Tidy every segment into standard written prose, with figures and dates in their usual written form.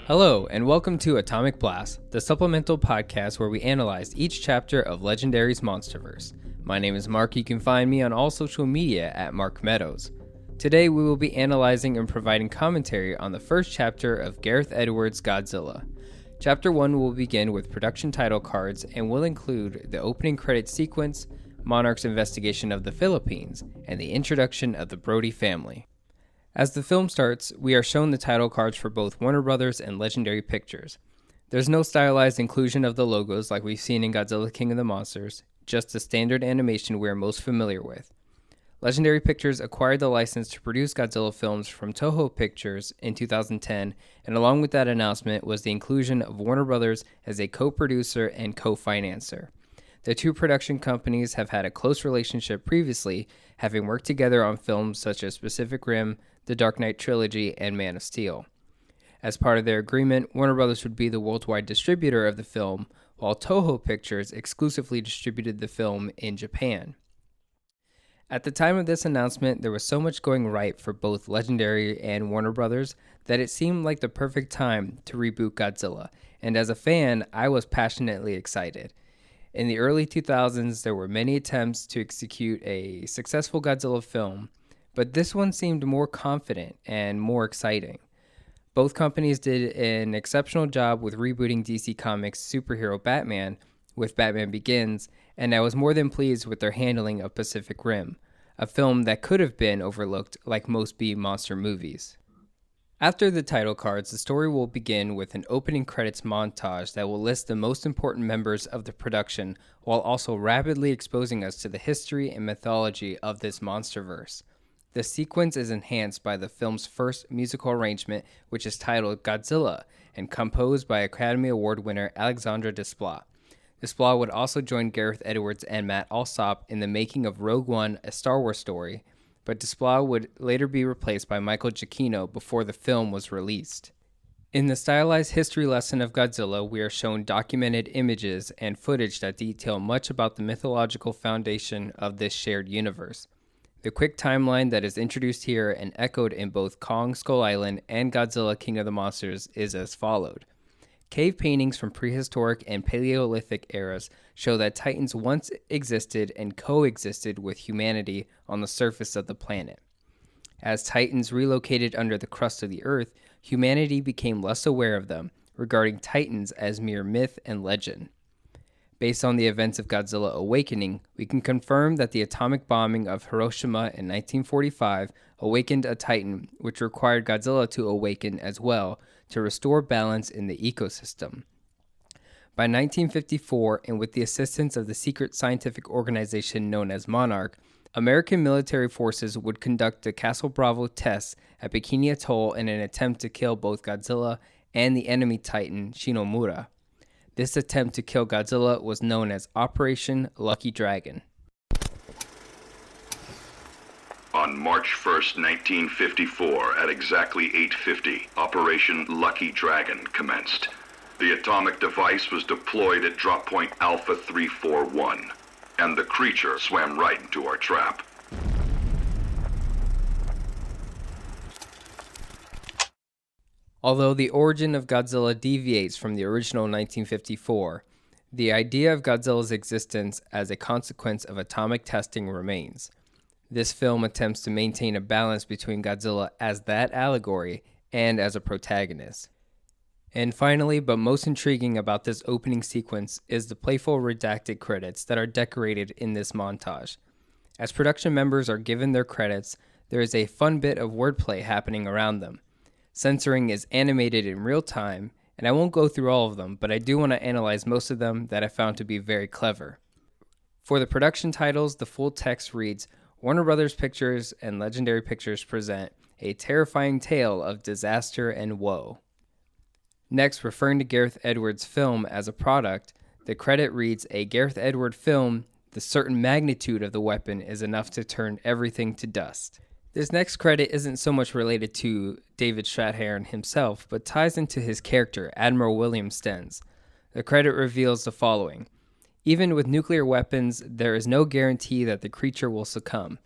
Hello, and welcome to Atomic Blast, the supplemental podcast where we analyze each chapter of Legendary's MonsterVerse. My name is Mark. You can find me on all social media at Mark Meadows. Today we will be analyzing and providing commentary on the first chapter of Gareth Edwards' Godzilla. Chapter 1 will begin with production title cards and will include the opening credits sequence, Monarch's investigation of the Philippines, and the introduction of the Brody Family. As the film starts, we are shown the title cards for both Warner Bros. And Legendary Pictures. There's no stylized inclusion of the logos like we've seen in Godzilla King of the Monsters, just the standard animation we are most familiar with. Legendary Pictures acquired the license to produce Godzilla films from Toho Pictures in 2010, and along with that announcement was the inclusion of Warner Bros. As a co-producer and co-financer. The two production companies have had a close relationship previously, having worked together on films such as Pacific Rim, The Dark Knight Trilogy, and Man of Steel. As part of their agreement, Warner Bros. Would be the worldwide distributor of the film, while Toho Pictures exclusively distributed the film in Japan. At the time of this announcement, there was so much going right for both Legendary and Warner Bros. That it seemed like the perfect time to reboot Godzilla, and as a fan, I was passionately excited. In the early 2000s, there were many attempts to execute a successful Godzilla film, but this one seemed more confident and more exciting. Both companies did an exceptional job with rebooting DC Comics' superhero Batman with Batman Begins, and I was more than pleased with their handling of Pacific Rim, a film that could have been overlooked like most B-monster movies. After the title cards, the story will begin with an opening credits montage that will list the most important members of the production while also rapidly exposing us to the history and mythology of this MonsterVerse. The sequence is enhanced by the film's first musical arrangement, which is titled Godzilla and composed by Academy Award winner Alexandre Desplat. Desplat would also join Gareth Edwards and Matt Alsop in the making of Rogue One, a Star Wars story, but Desplat would later be replaced by Michael Giacchino before the film was released. In the stylized history lesson of Godzilla, we are shown documented images and footage that detail much about the mythological foundation of this shared universe. The quick timeline that is introduced here and echoed in both Kong Skull Island and Godzilla King of the Monsters is as followed. Cave paintings from prehistoric and Paleolithic eras show that Titans once existed and coexisted with humanity on the surface of the planet. As Titans relocated under the crust of the Earth, humanity became less aware of them, regarding Titans as mere myth and legend. Based on the events of Godzilla Awakening, we can confirm that the atomic bombing of Hiroshima in 1945 awakened a Titan, which required Godzilla to awaken as well to restore balance in the ecosystem. By 1954, and with the assistance of the secret scientific organization known as Monarch, American military forces would conduct the Castle Bravo tests at Bikini Atoll in an attempt to kill both Godzilla and the enemy Titan, Shinomura. This attempt to kill Godzilla was known as Operation Lucky Dragon. On March 1st, 1954, at exactly 8:50, Operation Lucky Dragon commenced. The atomic device was deployed at drop point Alpha 341, and the creature swam right into our trap. Although the origin of Godzilla deviates from the original 1954, the idea of Godzilla's existence as a consequence of atomic testing remains. This film attempts to maintain a balance between Godzilla as that allegory and as a protagonist. And finally, but most intriguing about this opening sequence, is the playful redacted credits that are decorated in this montage. As production members are given their credits, there is a fun bit of wordplay happening around them. Censoring is animated in real time, and I won't go through all of them, but I do want to analyze most of them that I found to be very clever. For the production titles, the full text reads, Warner Bros. Pictures and Legendary Pictures present a terrifying tale of disaster and woe. Next, referring to Gareth Edwards' film as a product, the credit reads, a Gareth Edwards film, the certain magnitude of the weapon is enough to turn everything to dust. This next credit isn't so much related to David Strathairn himself, but ties into his character, Admiral William Stenz. The credit reveals the following. Even with nuclear weapons, there is no guarantee that the creature will succumb.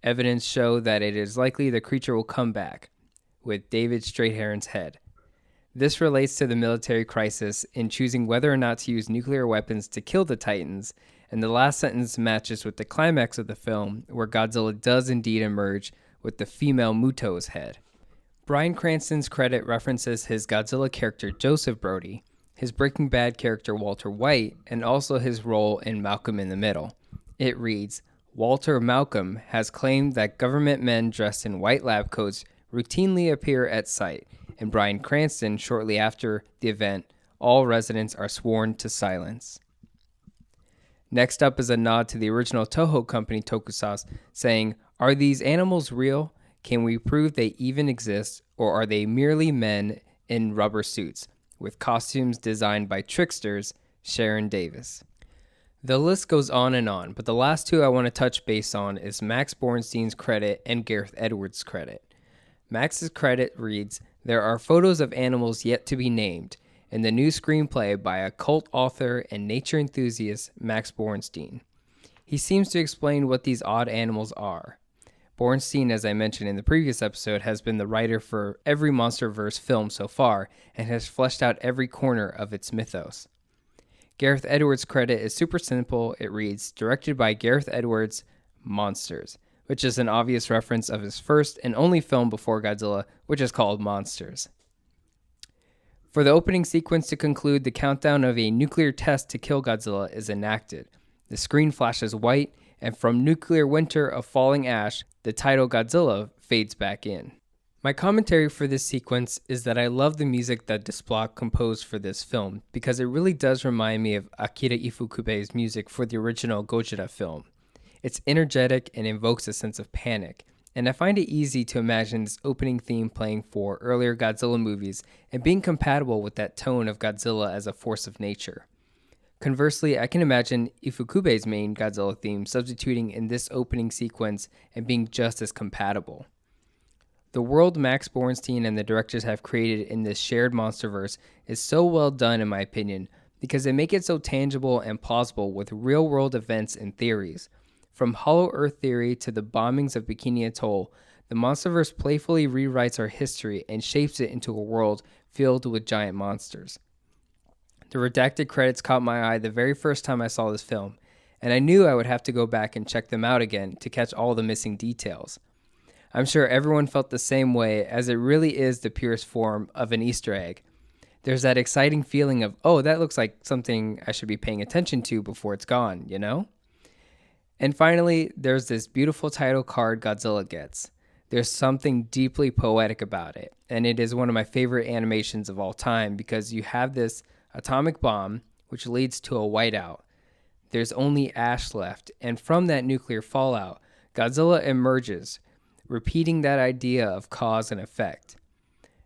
Evidence show that it is likely the creature will come back, with David Strathairn's head. This relates to the military crisis in choosing whether or not to use nuclear weapons to kill the Titans, and the last sentence matches with the climax of the film, where Godzilla does indeed emerge with the female Muto's head. Bryan Cranston's credit references his Godzilla character Joseph Brody, his Breaking Bad character Walter White, and also his role in Malcolm in the Middle. It reads, Walter Malcolm has claimed that government men dressed in white lab coats routinely appear at site, and Bryan Cranston, shortly after the event, all residents are sworn to silence. Next up is a nod to the original Toho company Tokusatsu, saying, are these animals real? Can we prove they even exist, or are they merely men in rubber suits, with costumes designed by tricksters, Sharon Davis? The list goes on, but the last two I want to touch base on is Max Borenstein's credit and Gareth Edwards' credit. Max's credit reads, there are photos of animals yet to be named in the new screenplay by a cult author and nature enthusiast, Max Borenstein. He seems to explain what these odd animals are. Borenstein, as I mentioned in the previous episode, has been the writer for every MonsterVerse film so far and has fleshed out every corner of its mythos. Gareth Edwards' credit is super simple. It reads, directed by Gareth Edwards, Monsters, which is an obvious reference of his first and only film before Godzilla, which is called Monsters. For the opening sequence to conclude, the countdown of a nuclear test to kill Godzilla is enacted. The screen flashes white, and from nuclear winter of falling ash, the title Godzilla fades back in. My commentary for this sequence is that I love the music that Desplat composed for this film, because it really does remind me of Akira Ifukube's music for the original Godzilla film. It's energetic and invokes a sense of panic, and I find it easy to imagine this opening theme playing for earlier Godzilla movies and being compatible with that tone of Godzilla as a force of nature. Conversely, I can imagine Ifukube's main Godzilla theme substituting in this opening sequence and being just as compatible. The world Max Borenstein and the directors have created in this shared MonsterVerse is so well done in my opinion, because they make it so tangible and plausible with real-world events and theories. From Hollow Earth theory to the bombings of Bikini Atoll, the MonsterVerse playfully rewrites our history and shapes it into a world filled with giant monsters. The redacted credits caught my eye the very first time I saw this film, and I knew I would have to go back and check them out again to catch all the missing details. I'm sure everyone felt the same way, as it really is the purest form of an Easter egg. There's that exciting feeling of, oh, that looks like something I should be paying attention to before it's gone, you know? And finally, there's this beautiful title card Godzilla gets. There's something deeply poetic about it, and it is one of my favorite animations of all time because you have this atomic bomb, which leads to a whiteout. There's only ash left, and from that nuclear fallout, Godzilla emerges, repeating that idea of cause and effect.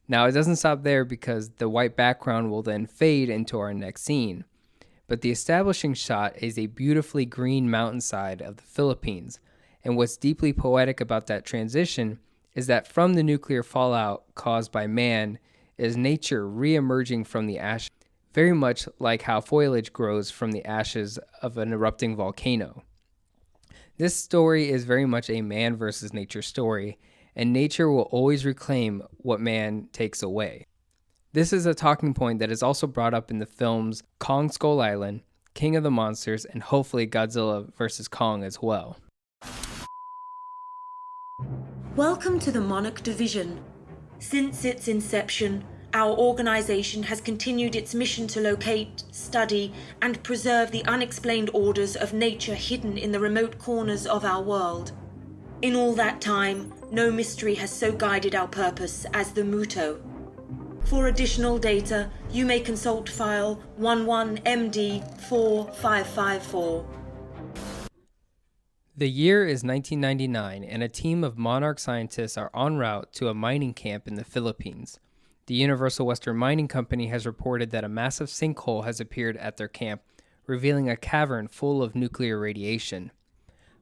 Now, it doesn't stop there because the white background will then fade into our next scene. But the establishing shot is a beautifully green mountainside of the Philippines, and what's deeply poetic about that transition is that from the nuclear fallout caused by man is nature re-emerging from the ash, very much like how foliage grows from the ashes of an erupting volcano. This story is very much a man versus nature story, and nature will always reclaim what man takes away. This is a talking point that is also brought up in the films Kong Skull Island, King of the Monsters, and hopefully Godzilla vs. Kong as well. Welcome to the Monarch Division. Since its inception, our organization has continued its mission to locate, study, and preserve the unexplained orders of nature hidden in the remote corners of our world. In all that time, no mystery has so guided our purpose as the Muto. For additional data, you may consult file 11MD4554. The year is 1999, and a team of Monarch scientists are en route to a mining camp in the Philippines. The Universal Western Mining Company has reported that a massive sinkhole has appeared at their camp, revealing a cavern full of nuclear radiation.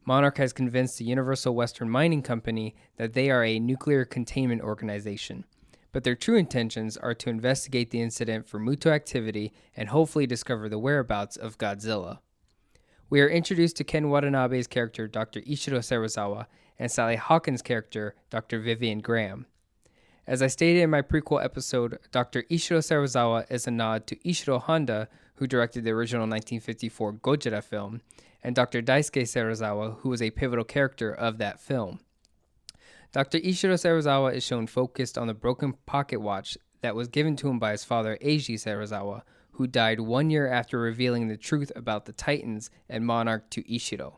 Monarch has convinced the Universal Western Mining Company that they are a nuclear containment organization, but their true intentions are to investigate the incident for Muto activity and hopefully discover the whereabouts of Godzilla. We are introduced to Ken Watanabe's character, Dr. Ishiro Serizawa, and Sally Hawkins' character, Dr. Vivian Graham. As I stated in my prequel episode, Dr. Ishiro Serizawa is a nod to Ishiro Honda, who directed the original 1954 Godzilla film, and Dr. Daisuke Serizawa, who was a pivotal character of that film. Dr. Ishiro Serizawa is shown focused on the broken pocket watch that was given to him by his father Eiji Serizawa, who died 1 year after revealing the truth about the Titans and Monarch to Ishiro.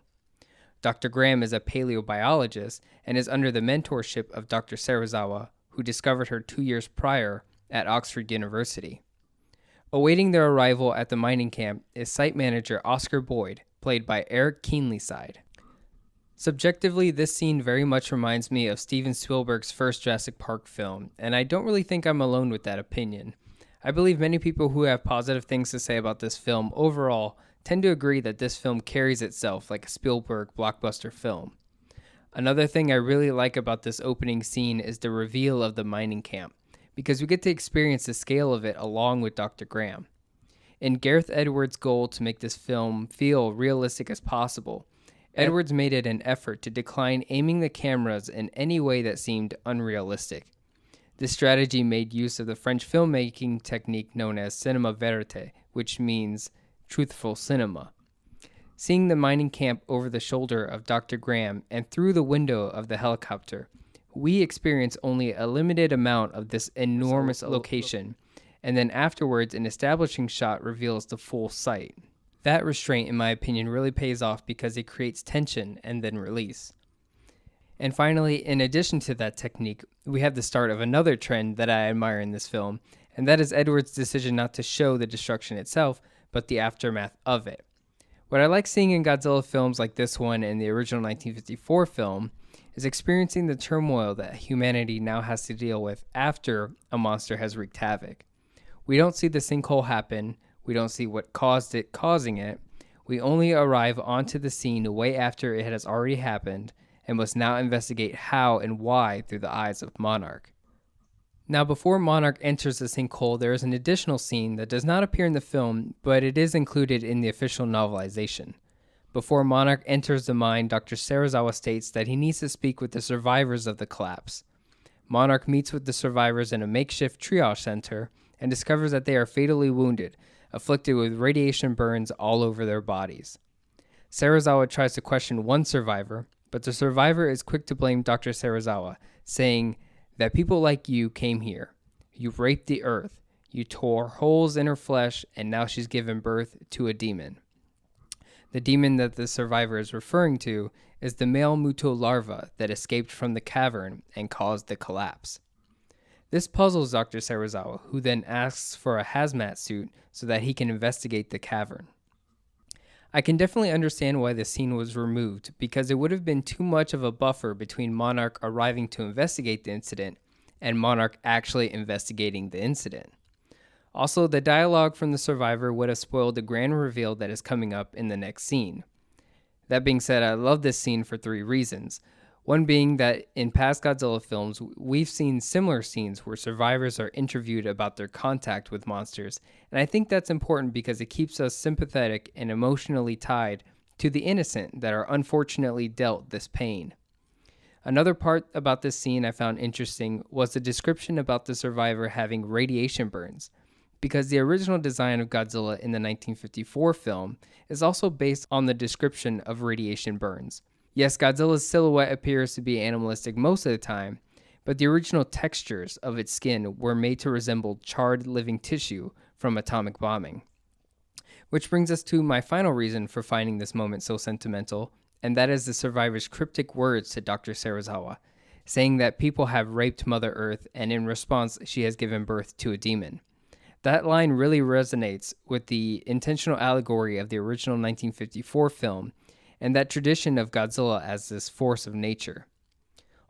Dr. Graham is a paleobiologist and is under the mentorship of Dr. Serizawa, who discovered her 2 years prior at Oxford University. Awaiting their arrival at the mining camp is site manager Oscar Boyd, played by Eric Keenlyside. Subjectively, this scene very much reminds me of Steven Spielberg's first Jurassic Park film, and I don't really think I'm alone with that opinion. I believe many people who have positive things to say about this film overall tend to agree that this film carries itself like a Spielberg blockbuster film. Another thing I really like about this opening scene is the reveal of the mining camp, because we get to experience the scale of it along with Dr. Graham. In Gareth Edwards' goal to make this film feel realistic as possible, Edwards made it an effort to decline aiming the cameras in any way that seemed unrealistic. This strategy made use of the French filmmaking technique known as cinéma verite, which means truthful cinema. Seeing the mining camp over the shoulder of Dr. Graham and through the window of the helicopter, we experience only a limited amount of this enormous location, and then afterwards an establishing shot reveals the full site. That restraint, in my opinion, really pays off because it creates tension and then release. And finally, in addition to that technique, we have the start of another trend that I admire in this film, and that is Edwards' decision not to show the destruction itself, but the aftermath of it. What I like seeing in Godzilla films like this one and the original 1954 film is experiencing the turmoil that humanity now has to deal with after a monster has wreaked havoc. We don't see the sinkhole happen, we don't see what caused it causing it, we only arrive onto the scene way after it has already happened and must now investigate how and why through the eyes of Monarch. Now, before Monarch enters the sinkhole, there is an additional scene that does not appear in the film, but it is included in the official novelization. Before Monarch enters the mine, Dr. Serizawa states that he needs to speak with the survivors of the collapse. Monarch meets with the survivors in a makeshift triage center and discovers that they are fatally wounded, afflicted with radiation burns all over their bodies. Serizawa tries to question one survivor, but the survivor is quick to blame Dr. Serizawa, saying that people like you came here. You raped the earth. You tore holes in her flesh, and now she's given birth to a demon. The demon that the survivor is referring to is the male Muto larva that escaped from the cavern and caused the collapse. This puzzles Dr. Serizawa, who then asks for a hazmat suit so that he can investigate the cavern. I can definitely understand why this scene was removed, because it would have been too much of a buffer between Monarch arriving to investigate the incident and Monarch actually investigating the incident. Also, the dialogue from the survivor would have spoiled the grand reveal that is coming up in the next scene. That being said, I love this scene for 3 reasons. One being that in past Godzilla films, we've seen similar scenes where survivors are interviewed about their contact with monsters, and I think that's important because it keeps us sympathetic and emotionally tied to the innocent that are unfortunately dealt this pain. Another part about this scene I found interesting was the description about the survivor having radiation burns, because the original design of Godzilla in the 1954 film is also based on the description of radiation burns. Yes, Godzilla's silhouette appears to be animalistic most of the time, but the original textures of its skin were made to resemble charred living tissue from atomic bombing. Which brings us to my final reason for finding this moment so sentimental, and that is the survivor's cryptic words to Dr. Serizawa, saying that people have raped Mother Earth and in response she has given birth to a demon. That line really resonates with the intentional allegory of the original 1954 film and that tradition of Godzilla as this force of nature.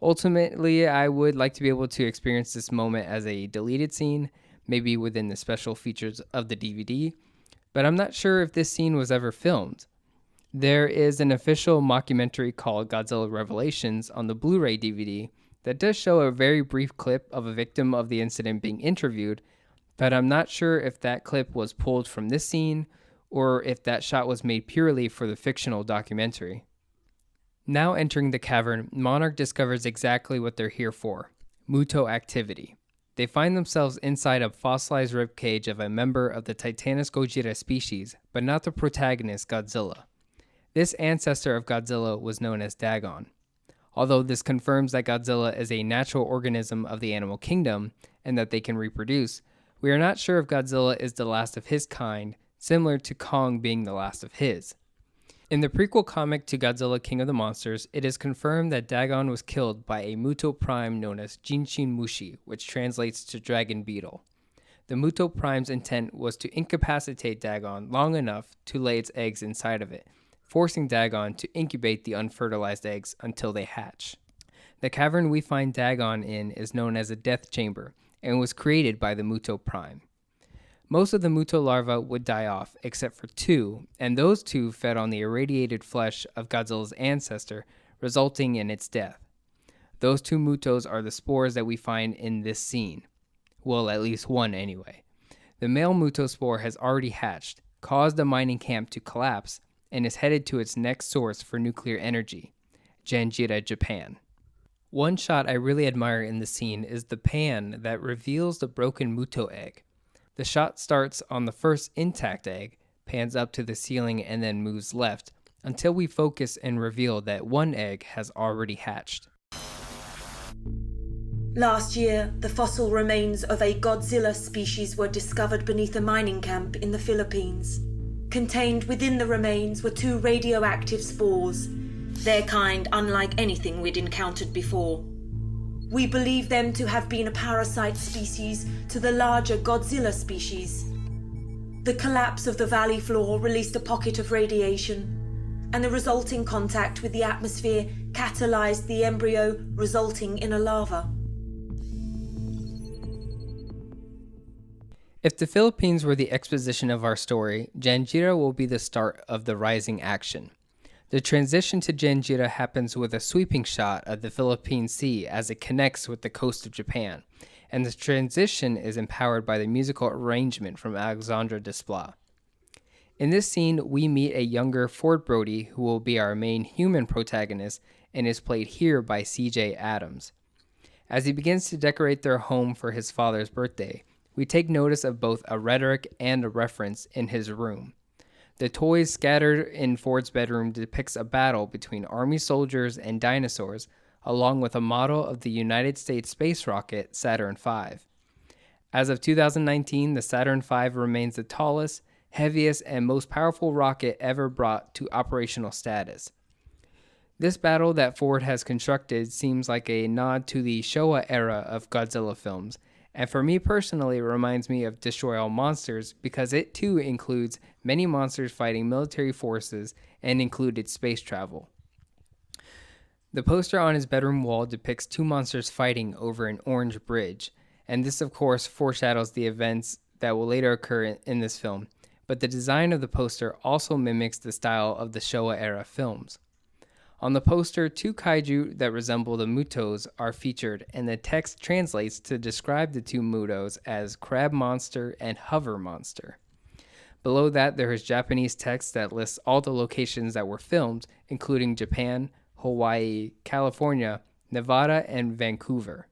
Ultimately, I would like to be able to experience this moment as a deleted scene, maybe within the special features of the DVD, but I'm not sure if this scene was ever filmed. There is an official mockumentary called Godzilla Revelations on the Blu-ray DVD that does show a very brief clip of a victim of the incident being interviewed, but I'm not sure if that clip was pulled from this scene or if that shot was made purely for the fictional documentary. Now entering the cavern, Monarch discovers exactly what they're here for. Muto activity. They find themselves inside a fossilized ribcage of a member of the Titanus Gojira species, but not the protagonist Godzilla. This ancestor of Godzilla was known as Dagon. Although this confirms that Godzilla is a natural organism of the animal kingdom and that they can reproduce, we are not sure if Godzilla is the last of his kind, similar to Kong being the last of his. In the prequel comic to Godzilla King of the Monsters, it is confirmed that Dagon was killed by a Muto Prime known as Jinshin Mushi, which translates to Dragon Beetle. The Muto Prime's intent was to incapacitate Dagon long enough to lay its eggs inside of it, forcing Dagon to incubate the unfertilized eggs until they hatch. The cavern we find Dagon in is known as a death chamber and was created by the Muto Prime. Most of the Muto larvae would die off, except for two, and those two fed on the irradiated flesh of Godzilla's ancestor, resulting in its death. Those two Mutos are the spores that we find in this scene. Well, at least one anyway. The male Muto spore has already hatched, caused the mining camp to collapse, and is headed to its next source for nuclear energy, Janjira, Japan. One shot I really admire in the scene is the pan that reveals the broken Muto egg. The shot starts on the first intact egg, pans up to the ceiling, and then moves left, until we focus and reveal that one egg has already hatched. Last year, the fossil remains of a Godzilla species were discovered beneath a mining camp in the Philippines. Contained within the remains were two radioactive spores, their kind unlike anything we'd encountered before. We believe them to have been a parasite species to the larger Godzilla species. The collapse of the valley floor released a pocket of radiation, and the resulting contact with the atmosphere catalyzed the embryo, resulting in a larva. If the Philippines were the exposition of our story, Janjira will be the start of the rising action. The transition to Janjira happens with a sweeping shot of the Philippine Sea as it connects with the coast of Japan, and the transition is empowered by the musical arrangement from Alexandre Desplat. In this scene, we meet a younger Ford Brody who will be our main human protagonist and is played here by C.J. Adams. As he begins to decorate their home for his father's birthday, we take notice of both a rhetoric and a reference in his room. The toys scattered in Ford's bedroom depicts a battle between army soldiers and dinosaurs, along with a model of the United States space rocket Saturn V. As of 2019, the Saturn V remains the tallest, heaviest, and most powerful rocket ever brought to operational status. This battle that Ford has constructed seems like a nod to the Showa era of Godzilla films, and for me personally, it reminds me of Destroy All Monsters because it too includes many monsters fighting military forces and included space travel. The poster on his bedroom wall depicts two monsters fighting over an orange bridge, and this of course foreshadows the events that will later occur in this film, but the design of the poster also mimics the style of the Showa era films. On the poster, two kaiju that resemble the Mutos are featured, and the text translates to describe the two Mutos as Crab Monster and Hover Monster. Below that, there is Japanese text that lists all the locations that were filmed, including Japan, Hawaii, California, Nevada, and Vancouver.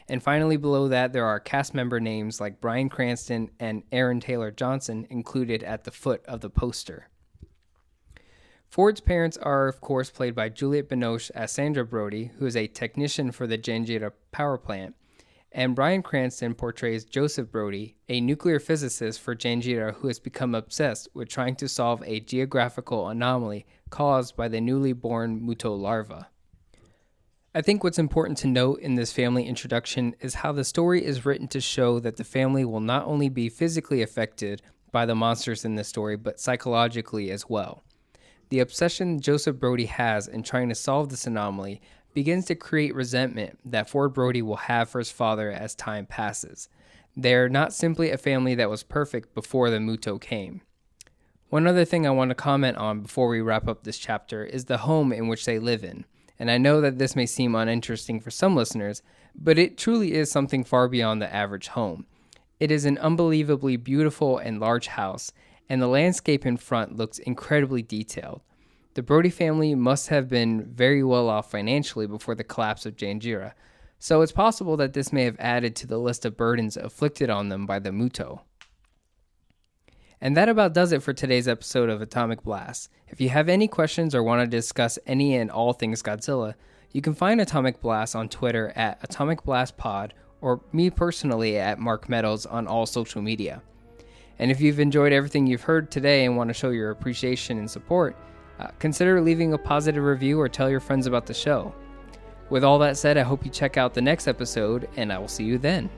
And finally, below that, there are cast member names like Bryan Cranston and Aaron Taylor Johnson included at the foot of the poster. Ford's parents are, of course, played by Juliette Binoche as Sandra Brody, who is a technician for the Janjira power plant, and Bryan Cranston portrays Joseph Brody, a nuclear physicist for Janjira who has become obsessed with trying to solve a geographical anomaly caused by the newly born Muto larva. I think what's important to note in this family introduction is how the story is written to show that the family will not only be physically affected by the monsters in the story, but psychologically as well. The obsession Joseph Brody has in trying to solve this anomaly begins to create resentment that Ford Brody will have for his father as time passes. They're not simply a family that was perfect before the Muto came. One other thing I want to comment on before we wrap up this chapter is the home in which they live in. And I know that this may seem uninteresting for some listeners, but it truly is something far beyond the average home. It is an unbelievably beautiful and large house, and the landscape in front looks incredibly detailed. The Brody family must have been very well off financially before the collapse of Janjira, so it's possible that this may have added to the list of burdens afflicted on them by the Muto. And that about does it for today's episode of Atomic Blast. If you have any questions or want to discuss any and all things Godzilla, you can find Atomic Blast on Twitter at Atomic Blast Pod, or me personally at Mark Meadows on all social media. And if you've enjoyed everything you've heard today and want to show your appreciation and support, consider leaving a positive review or tell your friends about the show. With all that said, I hope you check out the next episode, and I will see you then.